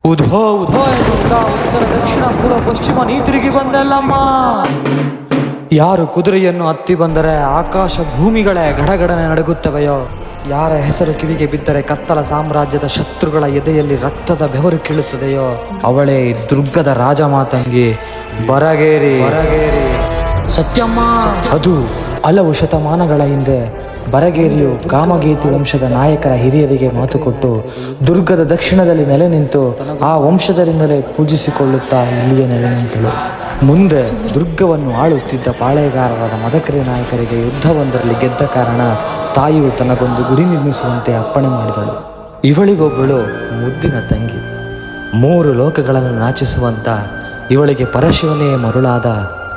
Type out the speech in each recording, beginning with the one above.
ಉಧೋ ಉಧೋ ಎನ್ನುತ್ತಾ ಉತ್ತರ ದಕ್ಷಿಣ ಪೂರ್ವ ಪಶ್ಚಿಮ ನೀ ತಿರುಗಿ ಬಂದಲ್ಲಮ್ಮ. ಯಾರು ಕುದುರೆಯನ್ನು ಹತ್ತಿ ಬಂದರೆ ಆಕಾಶ ಭೂಮಿಗಳೇ ಗಡಗಡನೆ ನಡುಗುತ್ತವೆಯೋ, ಯಾರ ಹೆಸರು ಕಿವಿಗೆ ಬಿದ್ದರೆ ಕತ್ತಲ ಸಾಮ್ರಾಜ್ಯದ ಶತ್ರುಗಳ ಎದೆಯಲ್ಲಿ ರಕ್ತದ ಬೆವರು ಕೀಳುತ್ತದೆಯೋ, ಅವಳೇ ದುರ್ಗದ ರಾಜಮಾತಂಗಿ ಬರಗೇರಿ. ಸತ್ಯಮ್ಮ. ಅದು ಹಲವು ಶತಮಾನಗಳ ಹಿಂದೆ ಬರಗೇರಿಯು ಕಾಮಗೇತಿ ವಂಶದ ನಾಯಕರ ಹಿರಿಯರಿಗೆ ಮಾತು ಕೊಟ್ಟು ದುರ್ಗದ ದಕ್ಷಿಣದಲ್ಲಿ ನೆಲೆ ನಿಂತು ಆ ವಂಶದರಿಂದಲೇ ಪೂಜಿಸಿಕೊಳ್ಳುತ್ತಾ ಇಲ್ಲಿಯೇ ನೆಲೆ ನಿಂತಳು. ಮುಂದೆ ದುರ್ಗವನ್ನು ಆಳುತ್ತಿದ್ದ ಪಾಳೆಗಾರರಾದ ಮದಕರಿ ನಾಯಕರಿಗೆ ಯುದ್ಧವೊಂದರಲ್ಲಿ ಗೆದ್ದ ಕಾರಣ ತಾಯಿಯು ತನಗೊಂದು ಗುಡಿ ನಿರ್ಮಿಸುವಂತೆ ಅಪ್ಪಣೆ ಮಾಡಿದಳು. ಇವಳಿಗೊಬ್ಬಳು ಮುದ್ದಿನ ತಂಗಿ, 3 ಲೋಕಗಳನ್ನು ನಾಚಿಸುವಂತ ಇವಳಿಗೆ ಪರಶಿವನೇ ಮರುಳಾದ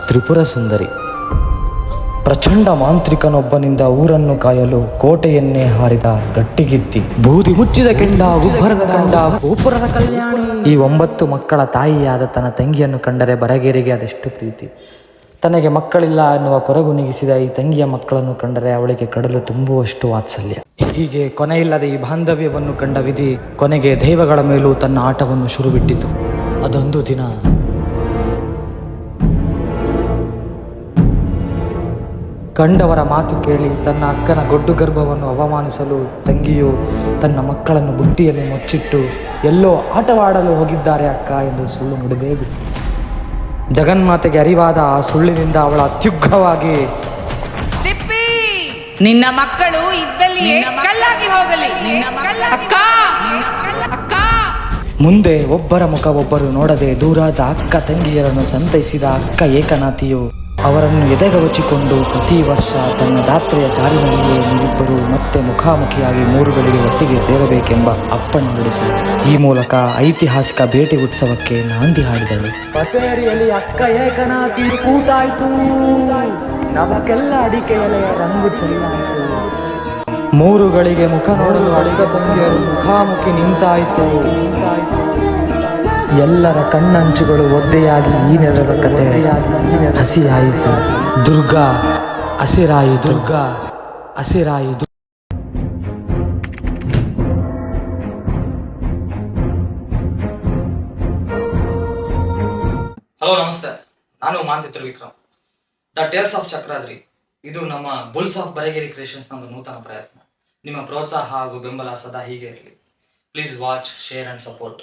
ತ್ರಿಪುರ ಸುಂದರಿ. ಪ್ರಚಂಡ ಮಾಂತ್ರಿಕನೊಬ್ಬನಿಂದ ಊರನ್ನು ಕಾಯಲು ಕೋಟೆಯನ್ನೇ ಹಾರಿದ ಗಟ್ಟಿಗಿತ್ತಿ, ಬೂದಿ ಮುಚ್ಚಿದ ಕೆಂಡ, ಗುಬ್ಬರದ ಕಂಡ, ಗೋಪುರದ ಕಲ್ಯಾಣಿ. ಈ 9 ಮಕ್ಕಳ ತಾಯಿಯಾದ ತನ್ನ ತಂಗಿಯನ್ನು ಕಂಡರೆ ಬರಗೇರಿಗೆ ಅದೆಷ್ಟು ಪ್ರೀತಿ. ತನಗೆ ಮಕ್ಕಳಿಲ್ಲ ಎನ್ನುವ ಕೊರಗುನಿಗಿಸಿದ ಈ ತಂಗಿಯ ಮಕ್ಕಳನ್ನು ಕಂಡರೆ ಅವಳಿಗೆ ಕಡಲು ತುಂಬುವಷ್ಟು ವಾತ್ಸಲ್ಯ. ಹೀಗೆ ಕೊನೆಯಿಲ್ಲದ ಈ ಬಾಂಧವ್ಯವನ್ನು ಕಂಡ ವಿಧಿ ಕೊನೆಗೆ ದೈವಗಳ ಮೇಲೂ ತನ್ನ ಆಟವನ್ನು ಶುರುಬಿಟ್ಟಿತು. ಅದೊಂದು ದಿನ ಕಂಡವರ ಮಾತು ಕೇಳಿ ತನ್ನ ಅಕ್ಕನ ಗೊಡ್ಡು ಗರ್ಭವನ್ನು ಅವಮಾನಿಸಲು ತಂಗಿಯು ತನ್ನ ಮಕ್ಕಳನ್ನು ಬುಟ್ಟಿಯಲ್ಲಿ ಮುಚ್ಚಿಟ್ಟು ಎಲ್ಲೋ ಆಟವಾಡಲು ಹೋಗಿದ್ದಾರೆ ಅಕ್ಕ ಎಂದು ಸುಳ್ಳು ನುಡಿದೇ ಬಿಟ್ಟು, ಜಗನ್ಮಾತೆಗೆ ಅರಿವಾದ ಆ ಸುಳ್ಳಿನಿಂದ ಅವಳ ಅತ್ಯುಗ್ರವಾಗಿ, ನಿನ್ನ ಮಕ್ಕಳು ಇದ್ದಲ್ಲಿಯೇ ಕಲ್ಲಾಗಿ ಹೋಗಲಿ. ಮುಂದೆ ಒಬ್ಬರ ಮುಖ ಒಬ್ಬರು ನೋಡದೆ ದೂರಾದ ಅಕ್ಕ ತಂಗಿಯರನ್ನು ಸಂತೈಸಿದ ಅಕ್ಕ ಏಕನಾಥಿಯು ಅವರನ್ನು ಎದೆಗವಚಿಕೊಂಡು ಪ್ರತಿ ವರ್ಷ ತನ್ನ ಜಾತ್ರೆಯ ಸಾಲಿನಲ್ಲಿಯೇ ನೀವಿಬ್ಬರು ಮತ್ತೆ ಮುಖಾಮುಖಿಯಾಗಿ 3 ಗಳಿಗೆ ಒಟ್ಟಿಗೆ ಸೇರಬೇಕೆಂಬ ಅಪ್ಪಣೆ ಹೊರಡಿಸಿದರು. ಈ ಮೂಲಕ ಐತಿಹಾಸಿಕ ಭೇಟಿ ಉತ್ಸವಕ್ಕೆ ನಾಂದಿ ಹಾಡಿದಳು. ಪತೇರಿಯಲ್ಲಿ ಅಕ್ಕ ಏಕನಾಥಿ ಕೂತಾಯ್ತು, ನಮಗೆಲ್ಲ ಅಡಿಕೆ ಎಲೆಯ ರಂಗು ಚೆಲ್ಲಾಯಿತು. 3 ಗಳಿಗೆ ಮುಖ ನೋಡಲು ಅಳಿಗ ತಂಗಿಯರು ಮುಖಾಮುಖಿ ನಿಂತಾಯಿತು. ಎಲ್ಲರ ಕಣ್ಣಂಚುಗಳು ಒದ್ದೆಯಾಗಿ ಈ ನೆಲದ ಕತೆ ಹಸಿಯಾಯಿತು. ದುರ್ಗಾ ಹಸಿರಾಯಿತು. ಹಲೋ ನಮಸ್ತೆ, ನಾನು ಮಾಂತಿ ತ್ರಿವಿಕ್ರಮ್. ದ ಟೇಲ್ಸ್ ಆಫ್ ಚಕ್ರಾದ್ರಿ ಇದು ನಮ್ಮ ಬುಲ್ಸ್ ಆಫ್ ಬರಗೇರಿ ಕ್ರಿಯೇಷನ್ಸ್ ಒಂದು ನೂತನ ಪ್ರಯತ್ನ. ನಿಮ್ಮ ಪ್ರೋತ್ಸಾಹ ಹಾಗೂ ಬೆಂಬಲ ಸದಾ ಹೀಗೆ ಇರಲಿ. Please watch, share and support.